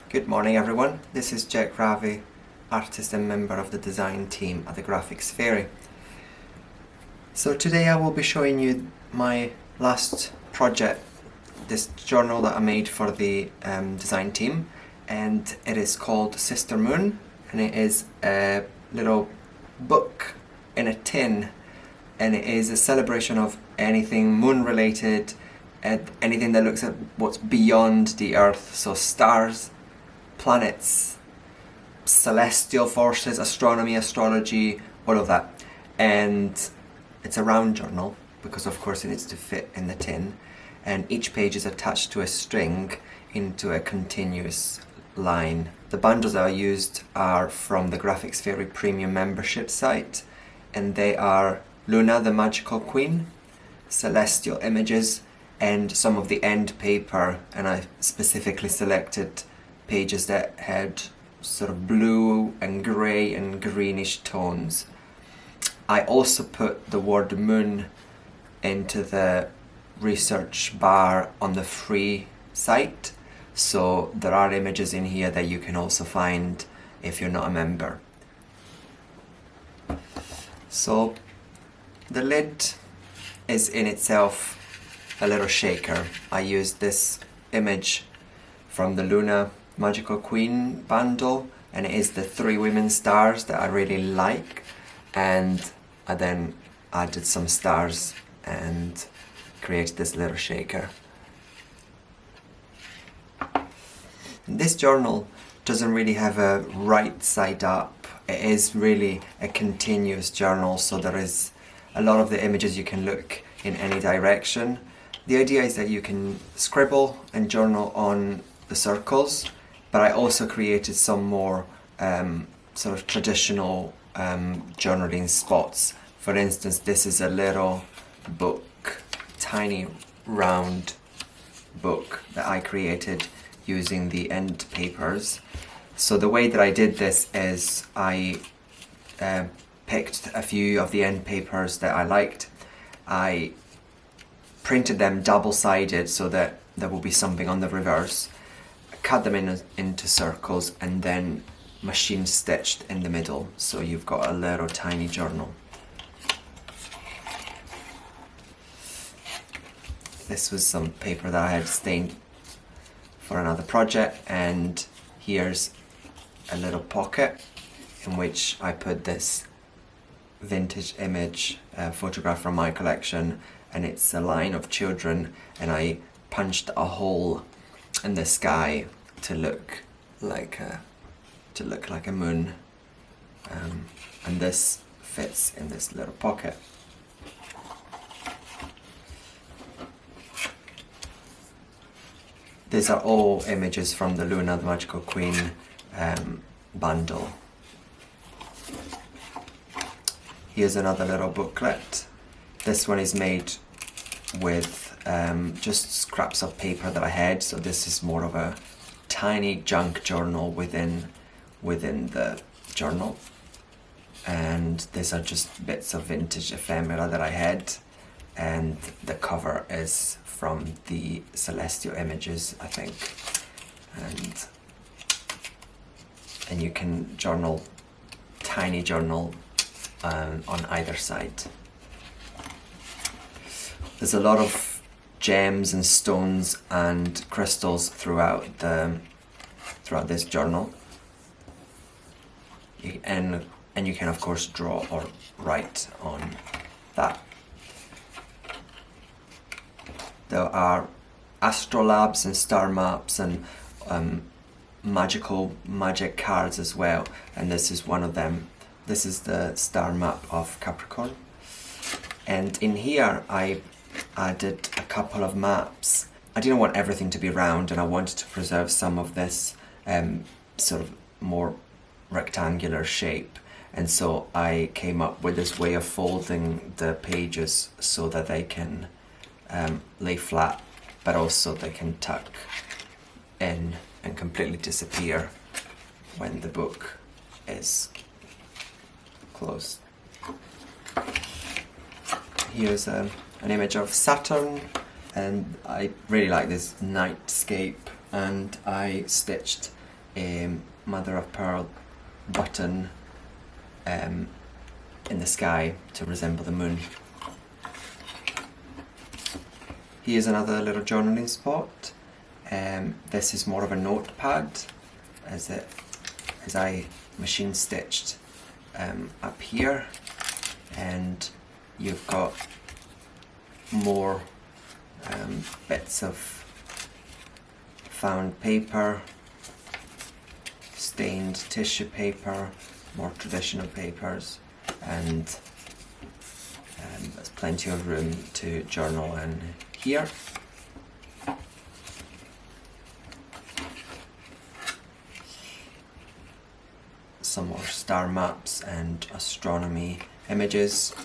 Good morning everyone, this is Ravi, artist and member of the design team at the Graphics Fairy. So today I will be showing you my last project, this journal that I made for the design team, and it is called Sister Moon, and it is a little book in a tin, and it is a celebration of anything moon related, and anything that looks at what's beyond the earth, so stars, planets, celestial forces, astronomy, astrology, all of that. And it's a round journal because of course it needs to fit in the tin, and each page is attached to a string into a continuous line. The bundles that I used are from the Graphics Fairy Premium membership site, and they are Luna the Magical Queen, Celestial Images, and some of the end paper, and I specifically selected pages that had sort of blue and grey and greenish tones. I also put the word moon into the research bar on the free site, so there are images in here that you can also find if you're not a member. So the lid is in itself a little shaker. I used this image from the Luna Magical Queen bundle, and it is the 3 women stars that I really like, and I then added some stars and created this little shaker. This journal doesn't really have a right side up. It is really a continuous journal, so there is a lot of the images you can look in any direction. The idea is that you can scribble and journal on the circles, but I also created some more sort of traditional journaling spots. For instance, this is a little book, tiny round book that I created using the end papers. So the way that I did this is I picked a few of the end papers that I liked. I printed them double-sided so that there will be something on the reverse, cut them into circles, and then machine stitched in the middle, so you've got a little tiny journal. This was some paper that I had stained for another project, and here's a little pocket in which I put this vintage image photograph from my collection, and it's a line of children, and I punched a hole in the sky to look like a moon, and this fits in this little pocket. These are all images from the Luna the Magical Queen bundle. Here's another little booklet. This one is made with just scraps of paper that I had, so this is more of a tiny junk journal within the journal, and these are just bits of vintage ephemera that I had, and the cover is from the Celestial Images, I think, and you can journal, tiny journal on either side. There's a lot of gems and stones and crystals throughout this journal, and you can of course draw or write on that. There are astrolabes and star maps and magic cards as well, and this is one of them. This is the star map of Capricorn, and in here I added a couple of maps. I didn't want everything to be round, and I wanted to preserve some of this sort of more rectangular shape, and so I came up with this way of folding the pages so that they can lay flat, but also they can tuck in and completely disappear when the book is closed. Here's an image of Saturn, and I really like this nightscape, and I stitched a mother of pearl button in the sky to resemble the moon. Here's another little journaling spot. This is more of a notepad as I machine stitched up here, and you've got more bits of found paper, stained tissue paper, more traditional papers, and there's plenty of room to journal in here. Some more star maps and astronomy images.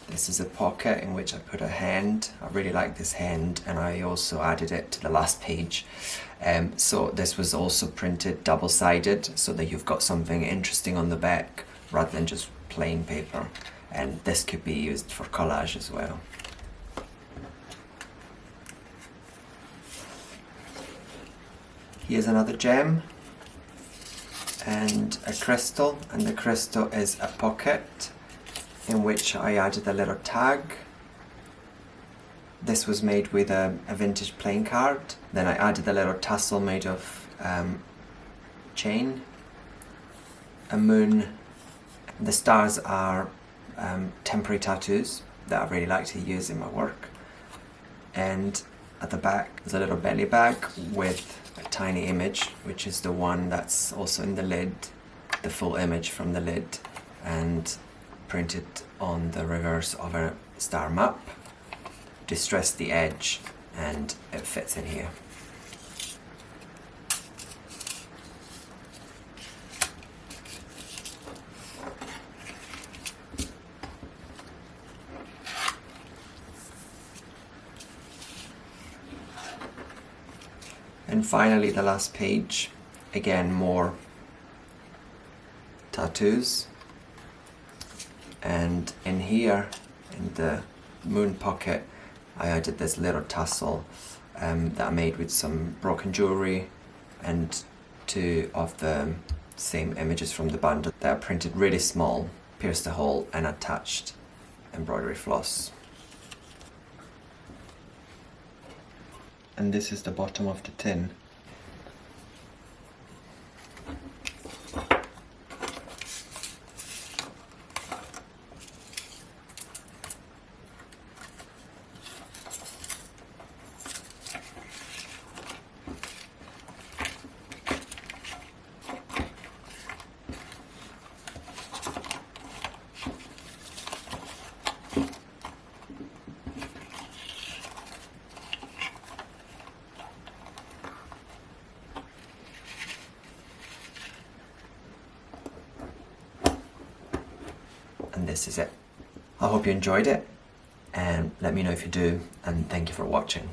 This is a pocket in which I put a hand. I really like this hand, and I also added it to the last page. So this was also printed double-sided so that you've got something interesting on the back rather than just plain paper. And this could be used for collage as well. Here's another gem and a crystal, and the crystal is a pocket in which I added a little tag. This was made with a vintage playing card. Then I added a little tassel made of chain, a moon. The stars are temporary tattoos that I really like to use in my work. And at the back there's a little belly bag with a tiny image, which is the one that's also in the lid, the full image from the lid, and printed on the reverse of a star map. Distressed the edge and it fits in here. And finally the last page, again more tattoos, and in here in the moon pocket I added this little tassel that I made with some broken jewellery and two of the same images from the bundle that I printed really small, pierced the hole and attached embroidery floss. And this is the bottom of the tin. And this is it. I hope you enjoyed it, and let me know if you do, and thank you for watching.